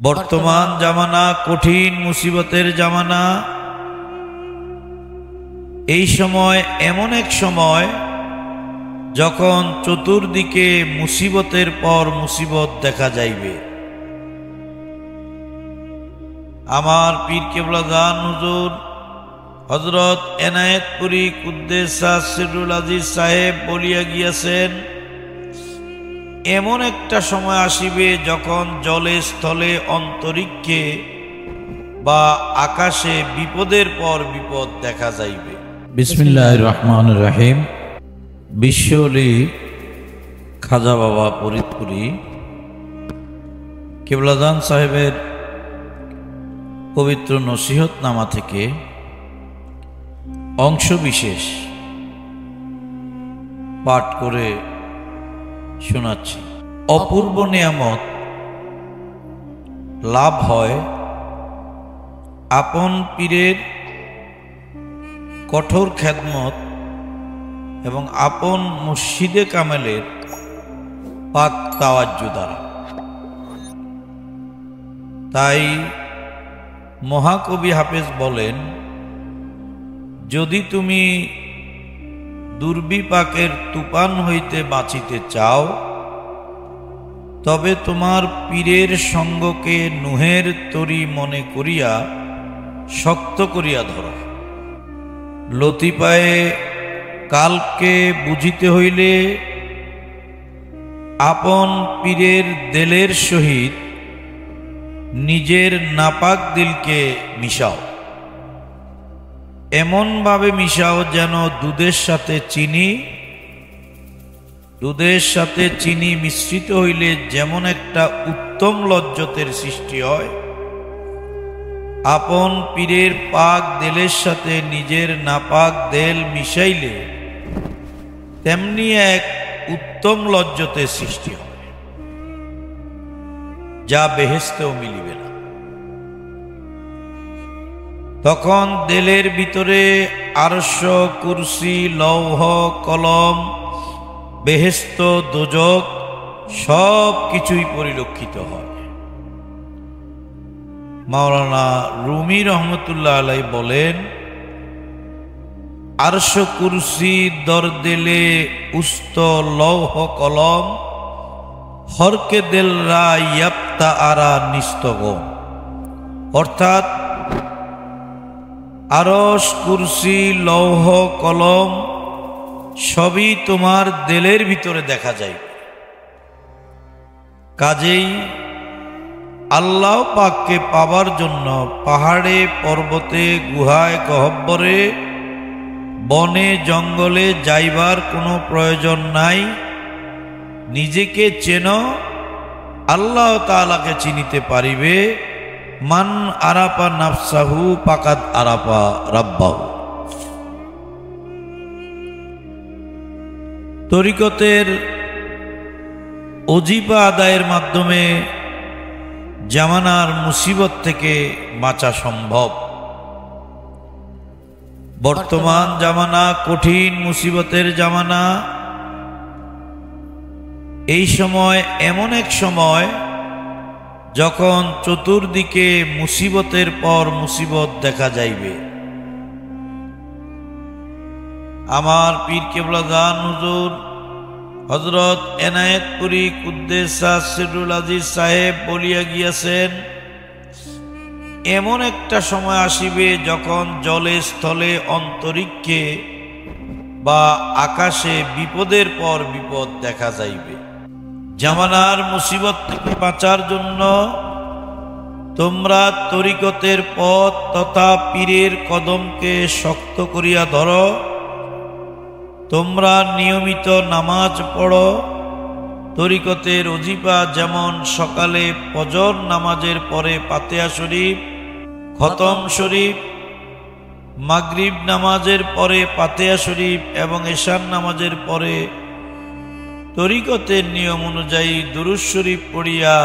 বর্তমান জামানা কঠিন মুসিবতের জামানা। এই সময় এমন এক সময় যখন চতুর্দিকে মুসিবতের পর মুসিবত দেখা যাইবে। আমার পীর কেবলা জান হুজুর হযরত এনায়েতপুরী কুদ্দেসা সিরুল আজিজ সাহেব বলিয়া গিয়াছেন, এমন একটা সময় আসিবে যখন জলে স্থলে অন্তরিক্ষে বা আকাশে বিপদের পর বিপদ দেখা যাইবে। বিসমিল্লাহির রহমানির রহিম। বিশ্বলি খাজা বাবা ফরিদপুরি কেবলাজান সাহেবের পবিত্র নসিহতনামা থেকে অংশ বিশেষ পাঠ করে শোনাচ্ছি। অপূর্ব নিয়ামত লাভ হয় আপন পীরের কঠোর খেদমত এবং আপন মুর্শিদে কামেলের পাক তাওয়াজ্জু দ্বারা। তাই মহাকবি হাফেজ বলেন, যদি তুমি দুর্বিপাকের তুফান হইতে বাঁচিতে চাও, তবে তোমার পীরের সঙ্গকে নুহের তরি মনে করিয়া শক্ত করিয়া ধরো। লতিপায়ে কালকে বুঝিতে হইলে আপন পীরের দেলের সহিত নিজের নাপাক দিলকে মিশাও। এমনভাবে মিশাও যেন দুধের সাথে চিনি মিশ্রিত হইলে যেমন একটা উত্তম লজ্জতের সৃষ্টি হয়, আপন পীরের পাক দেলের সাথে নিজের নাপাক দেল মিশাইলে তেমনি এক উত্তম লজ্জতের সৃষ্টি হয়, যা বেহেশতেও মিলিবে না। তখন দেলের ভিতরে আরশ, কুরসি, লৌহ, কলম, বেহেশত, দোজখ সব কিছুই পরিলক্ষিত হয়। মাওলানা রুমি রহমতুল্লাহ আলাই বলেন, আরশ কুরসি দর দেলে উস্ত লৌহ কলম, হরকে দেল রা ইয়াপ্তা আরা নিস্তগম। অর্থাৎ আরশ, কুরসি, লৌহ, কলম সবই তোমার দেলের ভিতরে দেখা যায়। কাজেই আল্লাহ পাককে পাবার জন্য পাহাড়ে, পর্বতে, গুহায়, গহ্বরে, বনে, জঙ্গলে যাইবার কোনো প্রয়োজন নাই। নিজেকে চেনো, আল্লাহ তাআলাকে চিনিতে পারিবে। মান আরাপা নাফসাহু পাকাত আরাপা রাব্বাহু। তরিকতের ওজিফা আদায়ের মাধ্যমে জামানার মুসিবত থেকে বাঁচা সম্ভব। বর্তমান জামানা কঠিন মুসিবতের জামানা। এই সময় এমন এক সময় যখন চতুর্দিকে মুসিবতের পর মুসিবত দেখা যাইবে। আমার পীর কেবলা জান হুজুর হযরত এনায়েতপুরী কুদ্দেসা সিরুল আজিজ সাহেব বলিয়া গিয়াছেন, এমন একটা সময় আসিবে যখন জলে স্থলে অন্তরিক্ষে বা আকাশে বিপদের পর বিপদ দেখা যাইবে। জামানার মুসিবত থেকে বাঁচার জন্য তোমরা তরিকতের পথ তথা পীরের কদমকে শক্ত করিয়া ধরো। তোমরা নিয়মিত নামাজ পড়ো। তরিকতের ওজিফা যেমন সকালে ফজর নামাজের পরে ফাতিহা শরীফ, খতম শরীফ, মাগরিব নামাজের পরে ফাতিহা শরীফ এবং এশার নামাজের পরে তরিকতের নিয়ম অনুযায়ী দুরূদ শরীফ পড়িয়া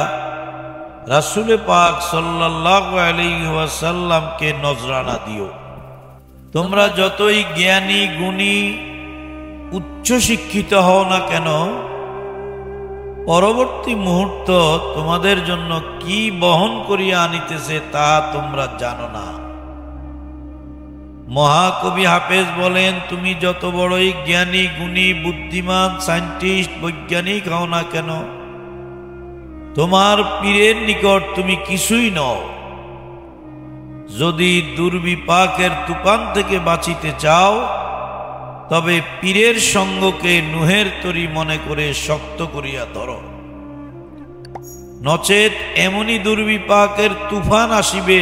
রাসূল পাক সাল্লাল্লাহু আলাইহি ওয়াসাল্লামকে নজরানা দিও। তোমরা যতই জ্ঞানী, গুণী, উচ্চ শিক্ষিত হও না কেন, পরবর্তী মুহূর্ত তোমাদের জন্য কি বহন করিয়া আনিতেছে তা তোমরা জানো না। মহাকবি হাফেজ বলেন, তুমি যত বড়ই জ্ঞানী, গুণী, বুদ্ধিমান, সায়েন্টিস্ট, বৈজ্ঞানিক হও না কেন, তোমার পীরের নিকট তুমি কিছুই নও। যদি দুর্বিপাকের তুফান থেকে বাঁচিতে চাও, তবে পীরের সঙ্গকে নুহের তরী মনে করে শক্ত করিয়া ধরো, নচেত এমনই দুর্বিপাকের তুফান আসিবে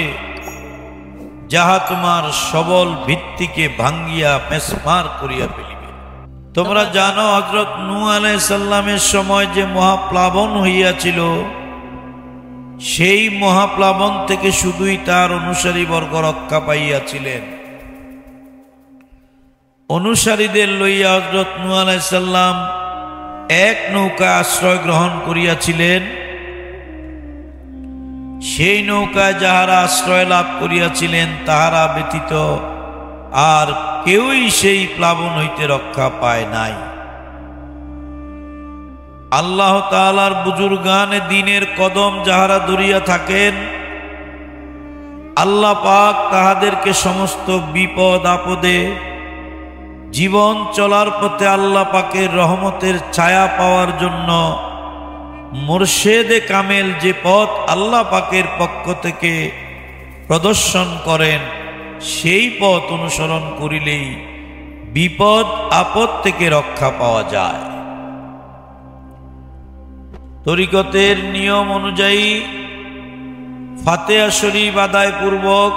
যাহা তোমার সবল ভিত্তিকে ভাঙ্গিয়া মেসমার করিয়া ফেলিবে। তোমরা জানো, হযরত নূহ আলাইহিস সালামের সময় যে মহাপ্লাবন হইয়াছিল, সেই মহাপ্লাবন থেকে শুধুই তার অনুসারীবর্গ রক্ষা পাইয়াছিলেন। অনুসারীদের লইয়া হযরত নূহ আলাইহিস সালাম এক নৌকায় আশ্রয় গ্রহণ করিয়াছিলেন। সেই নৌকায় যাহারা আশ্রয় লাভ করিয়াছিলেন, তাহারা ব্যতীত আর কেউই সেই প্লাবন হইতে রক্ষা পায় নাই। আল্লাহ তাআলার বুজুর্গানে দ্বীনের কদম যাহারা ধরিয়া থাকেন, আল্লাহ পাক তাহাদেরকে সমস্ত বিপদ আপদে, জীবন চলার পথে আল্লাহ পাকের রহমতের ছায়া পাওয়ার জন্য মুর্শেদে কামেল যে পথ আল্লাহ পাকের পক্ষ থেকে প্রদর্শন করেন, সেই পথ অনুসরণ করিলেই বিপদ আপদ থেকে রক্ষা পাওয়া যায়। তরিকতের নিয়ম অনুযায়ী ফাতিহা শরীফ আদায় পূর্বক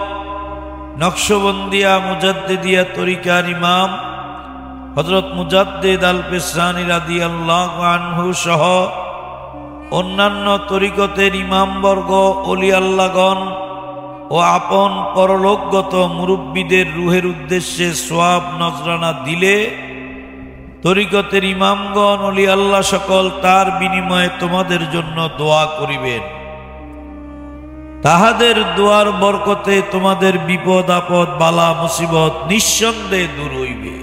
নকশবন্দিয়া মুজাদ্দিদিয়া তরিকার ইমাম হযরত মুজাদ্দিদ আল পেশরানী রাদিয়াল্লাহু আনহু সহ অন্যান্য তরিকতের ইমামবর্গ, ওলি আল্লাহগণ ও আপন পরলোকগত মুরব্বীদের রুহের উদ্দেশ্যে সওয়াব নজরানা দিলে তরিকতের ইমামগণ, ওলি আল্লাহ সকল তার বিনিময়ে তোমাদের জন্য দোয়া করিবেন। তাহাদের দোয়ার বরকতে তোমাদের বিপদ আপদ, বালা মুসিবত নিঃসন্দেহে দূর হইবে।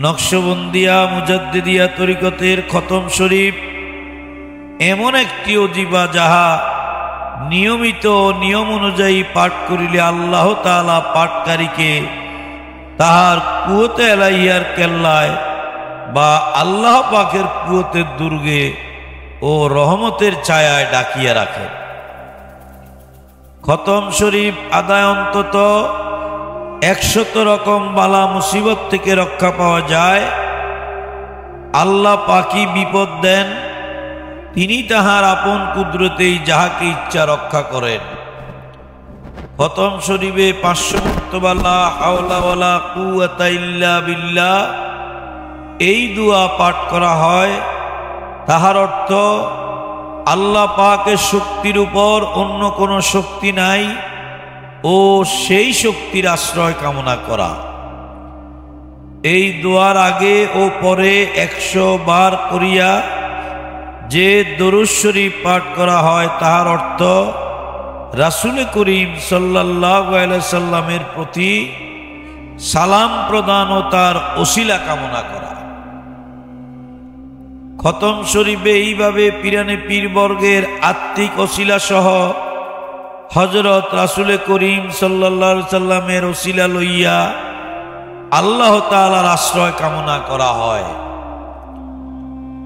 নকশবন্দিয়া মুজাদ্দিদিয়া তরিকতের খতম শরীফ এমন একটি অজিবা, যাহা নিয়মিত নিয়ম অনুযায়ী পাঠ করিলে আল্লাহ তাআলা পাঠকারীকে তাহার কুওতে এলাহিয়ার কেল্লায় বা আল্লাহ পাকের কুওতের দুর্গে ও রহমতের ছায়ায় ডাকিয়া রাখেন। খতম শরীফ আদায় অন্তত 100 রকম বালা মুসিবত থেকে রক্ষা পাওয়া যায়। আল্লাহ পাকই বিপদ দেন, তিনি তাহার আপন কুদরতেই যাহাকে ইচ্ছা রক্ষা করেন। খতম শরীফে 500 মর্তবা লা হাওলা ওয়ালা কুওয়াতা ইল্লা বিল্লাহ এই দোয়া পাঠ করা হয়। তাহার অর্থ, আল্লাহ পাকের শক্তির উপর অন্য কোনো শক্তি নাই ও সেই শক্তির আশ্রয় কামনা করা। এই দোয়ার আগে ও পরে 100 বার করিয়া যে দরুদ শরীফ পাঠ করা হয়, তাহার অর্থ রাসূল করিম সাল্লাল্লাহু আলাইহি সাল্লামের প্রতি সালাম প্রদান ও তার ওসিলা কামনা করা। খতম শরীফে এইভাবে পিরানে পীরবর্গের আত্মিক ওসিলা সহ হযরত রাসূল করিম সাল্লাল্লাহু আলাইহি সাল্লামের ওসিলা লইয়া আল্লাহ তাআলার আশ্রয় কামনা করা হয়।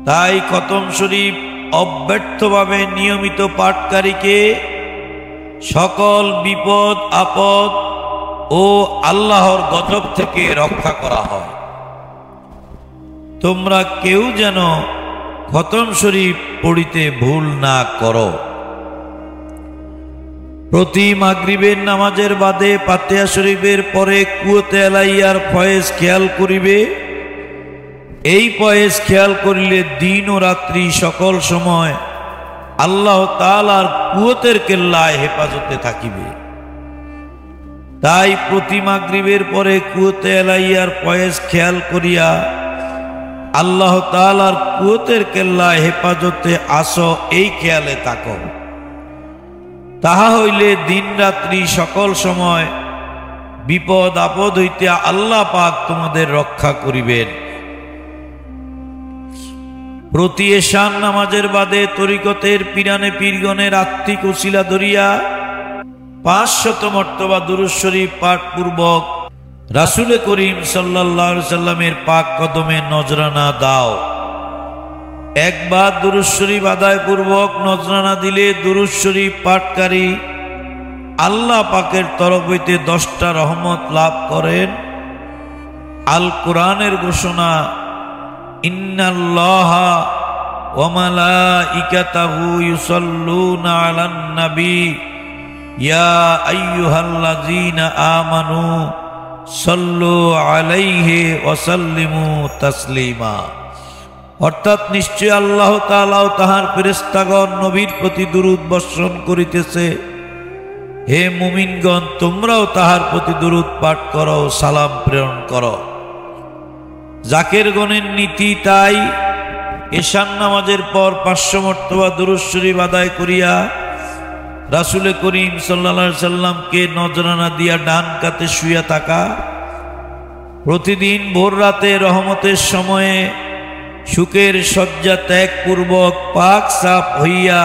তাই খতম শরীফ অব্যর্থভাবে নিয়মিত পাঠকারীকে সকল বিপদ আপদ ও আল্লাহর গজব থেকে রক্ষা করা হয়। তোমরা কেউ যেন খতম শরীফ পড়িতে ভুল না করো। প্রতি মাগরিবের নামাজের বাদে ফাতিহা শরীফের পরে কুওতে এলাহিয়ার ফয়েজ খেয়াল করিবে। এই ফয়েজ খেয়াল করিলে দিন ও রাত্রি সকল সময় আল্লাহ তাআলার কুওতের কেল্লায় হেফাজতে থাকিবে। তাই প্রতি মাগরিবের পরে কুওতে এলাহিয়ার ফয়েজ খেয়াল করিয়া আল্লাহ তাআলার কুওতের কেল্লায় হেফাজতে আসো, এই খেয়ালে থাকো। তাহা হইলে দিন রাত্রি সকল সময় বিপদ আপদ হইতে আল্লাহ পাক তোমাদের রক্ষা করিবেন। প্রতি এশান নামাজের বাদে তরিকতের পিরানে পীরগণের আত্মিক ওসিলা ধরিয়া 500 মর্তবা দুরূদ শরীফ পাঠ পূর্বক রাসূল করিম সাল্লাল্লাহু আলাইহি সাল্লামের পাক কদমে নজরানা দাও। একবার দুরূদ শরীফ আদায় পূর্বক নজরানা দিলে দুরূদ শরীফ পাঠকারী আল্লাহ পাকের তরফ হইতে 10টা রহমত লাভ করেন। আল কোরআনের ঘোষণা, ইন্নাল্লাহা ওয়া মালাইকাতাহু ইউসাল্লুনা আলান নবী ইয়া আইয়ুহাল্লাযীনা আমানু সাল্লু আলাইহি ওয়া সাল্লিমু তাসলিমা। অর্থাৎ নিশ্চয় আল্লাহ তাআলা ও তাহার ফেরেশতাগণ নবীর প্রতি দুরূদ বর্ষণ করিতেছে। হে মুমিনগণ, তোমরাও তাহার প্রতি দুরূদ পাঠ করো, সালাম প্রেরণ করো। জাকের গণের নীতি তাই এশান নামাজের পর 500 মর্তবা দুরূদ শরীফ আদায় করিয়া রাসূল করিম সাল্লাল্লাহু আলাইহি সাল্লামকে নজরানা দিয়া ডান কাতে শুইয়া থাকা, প্রতিদিন ভোর রাতে রহমতের সময়ে সুখের শয্যা ত্যাগ পূর্বক পাক সাফ হইয়া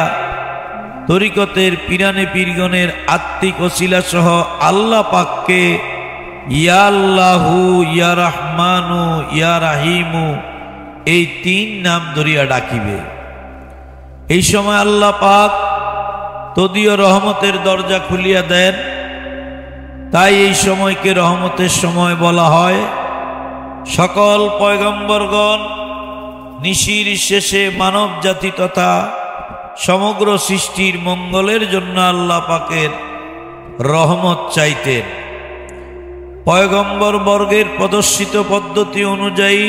তরিকতের পিরানে পীরগণের আত্মিক ওসিলা সহ আল্লাহ পাককে ইয়া আল্লাহু ইয়া রাহমানু ইয়া রাহিমু এই 3 নাম ধরিয়া ডাকিবে। এই সময় আল্লাহ পাক তদীয় রহমতের দরজা খুলিয়া দেন। তাই এই সময়কে রহমতের সময় বলা হয়। সকল পয়গম্বরগণ নিশির শেষে মানব জাতি তথা সমগ্র সৃষ্টির মঙ্গলের জন্য আল্লাহ পাকের রহমত চাইতেন। পয়গম্বর বর্গের প্রদর্শিত পদ্ধতি অনুযায়ী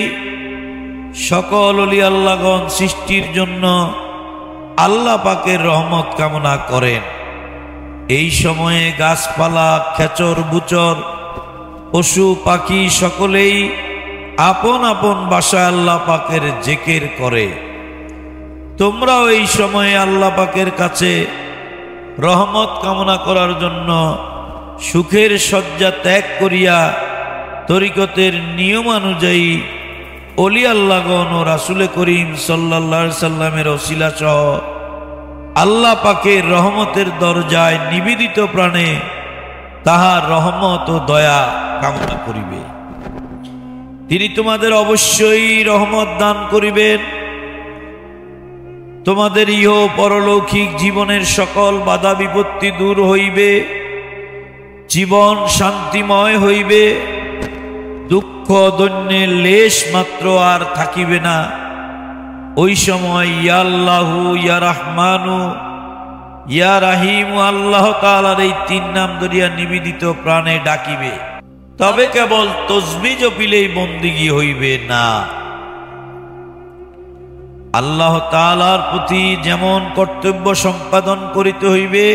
সকল ওলি আল্লাহগণ সৃষ্টির জন্য আল্লাহ পাকের রহমত কামনা করেন। এই সময়ে গাছপালা, খেচর বুচর, পশু পাখি সকলেই আপন আপন বাসায় আল্লাহ পাকের জিকির করে। তোমরাও এই সময়ে আল্লাহ পাকের কাছে রহমত কামনা করার জন্য সুখের শয্যা ত্যাগ করিয়া তরিকতের নিয়মানুযায়ী ওলি আল্লাহগণ ও রাসূল করিম সাল্লাল্লাহু আলাইহি সাল্লামের ওসিলা সহ আল্লাহ পাকের রহমতের দরজায় নিবেদিত প্রাণে তাহার রহমত ও দয়া কামনা করিবে। তিনি তোমাদের অবশ্যই রহমত দান করিবেন। তোমাদের ইহ পরলৌকিক জীবনের সকল বাধা বিপত্তি দূর হইবে, জীবন শান্তিময় হইবে, দুঃখ দৈন্যের লেশ মাত্র আর থাকিবে না। ওই সময় ইয়া আল্লাহু ইয়া রাহমানু ইয়া রাহিমু আল্লাহ তাআলার এই 3 নাম ধরিয়া নিবেদিত প্রাণে ডাকিবে। তবে কেবল তসবিহ জপিলেই বন্দিগি হইবে না। আল্লাহ তাআলার প্রতি যেমন কর্তব্য সম্পাদন করিতে হইবে,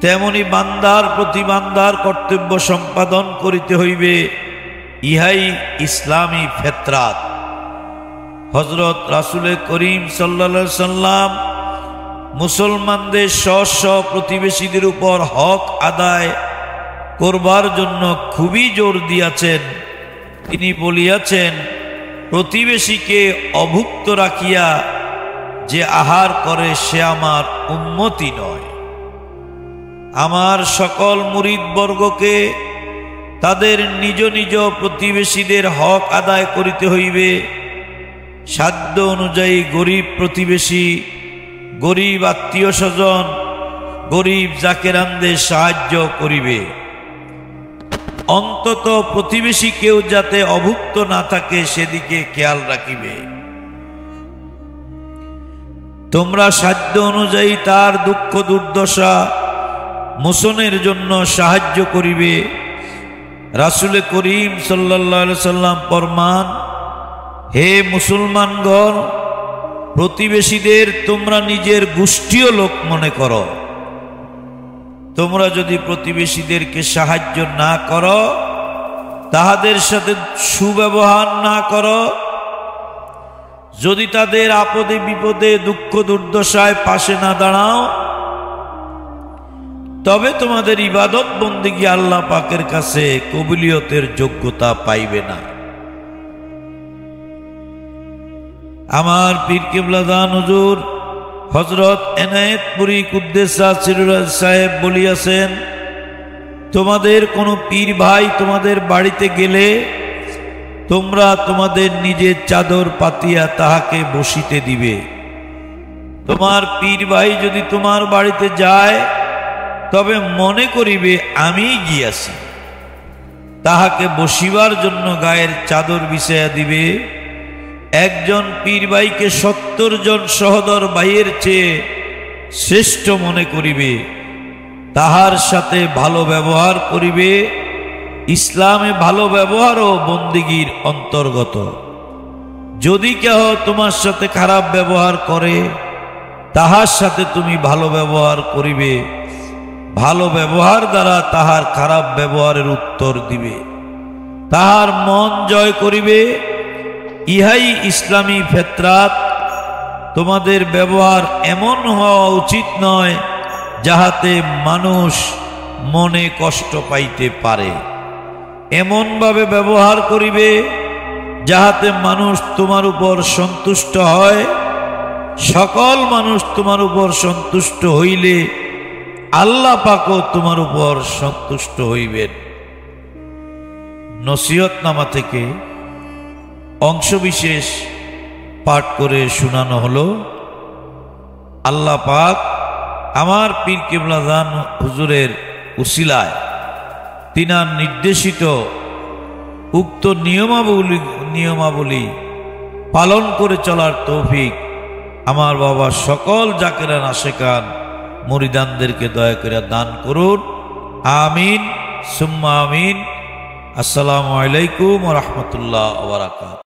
তেমনি বান্দার প্রতি বান্দার কর্তব্য সম্পাদন করিতে হইবে। ইহাই ইসলামী ফিতরাত। হযরত রাসূল করিম সাল্লাল্লাহু আলাইহি সাল্লাম মুসলমানদের স্ব প্রতিবেশীদের উপর হক আদায় করবার জন্য খুবই জোর দিয়াছেন। তিনি বলিয়াছেন, প্রতিবেশীকে অভুক্ত রাখিয়া যে আহার করে সে আমার উম্মতি নয়। আমার সকল মুরিদ বর্গকে তাদের নিজ নিজ প্রতিবেশীদের হক আদায় করিতে হইবে। সাধ্য অনুযায়ী গরিব প্রতিবেশী, গরিব আত্মীয় স্বজন, গরিব জাকেরানদের সাহায্য করিবে। অন্তত প্রতিবেশী কেউ যাতে অভুক্ত না থাকে সেদিকে খেয়াল রাখিবে। তোমরা সাধ্য অনুযায়ী তার দুঃখ দুর্দশা মোচনের জন্য সাহায্য করিবে। রাসূল করিম সাল্লাল্লাহু আলাইহি সাল্লাম ফরমান, হে মুসলমানগণ, প্রতিবেশীদের তোমরা নিজের গোষ্ঠীয় লোক মনে করো। তোমরা যদি প্রতিবেশীদেরকে সাহায্য না করো, তাহাদের সাথে সুব্যবহার না করো, যদি তাদের আপদে বিপদে দুঃখ দুর্দশায় পাশে না দাঁড়াও, তবে তোমাদের ইবাদত বন্দেগী আল্লাহ পাকের কাছে কবুলিয়তের যোগ্যতা পাইবে না। আমার পীর কিবলাদান হুজুর হযরত এনায়েতপুরী কুদ্দেসা সিরুরাজ সাহেব বলিয়াছেন, তোমাদের কোনো পীর ভাই তোমাদের বাড়িতে গেলে তোমরা তোমাদের নিজের চাদর পাতিয়া তাহাকে বসিতে দিবে। তোমার পীর ভাই যদি তোমার বাড়িতে যায় তবে মনে করিবে আমি গিয়াছি, তাহাকে বসিবার জন্য গায়ের চাদর বিছাইয়া দিবে। একজন পীর ভাইকে 70 জন সহদর ভাইয়ের চেয়ে শ্রেষ্ঠ মনে করিবে, তাহার সাথে ভালো ব্যবহার করিবে। ইসলামে ভালো ব্যবহারও বন্দিগির অন্তর্গত। যদি কেহ তোমার সাথে খারাপ ব্যবহার করে তাহার সাথে তুমি ভালো ব্যবহার করিবে, ভালো ব্যবহার দ্বারা তাহার খারাপ ব্যবহারের উত্তর দিবে, তাহার মন জয় করিবে। ইহাই ইসলামী ফেতরাত। তোমাদের ব্যবহার এমন হওয়া উচিত নয় যাহাতে মানুষ মনে কষ্ট পাইতে পারে। এমনভাবে ব্যবহার করিবে যাহাতে মানুষ তোমার উপর সন্তুষ্ট হয়। সকল মানুষ তোমার উপর সন্তুষ্ট হইলে আল্লাহ পাকও তোমার উপর সন্তুষ্ট হইবেন। নসিহতনামা থেকে অংশবিশেষ পাঠ করে শোনানো হলো। আল্লাহ পাক আমার পীর কিবলাদান হুজুরের উসিলায় তিনার নির্দেশিত উক্ত নিয়মাবলী পালন করে চলার তৌফিক আমার বাবা সকল জাকেরান আশেকান মুরিদানদেরকে দয়া করে দান করুন। আমিন সুম্মা আমিন। আসসালামু আলাইকুম ওয়া রাহমাতুল্লাহি ওয়া বারাকাতুহু।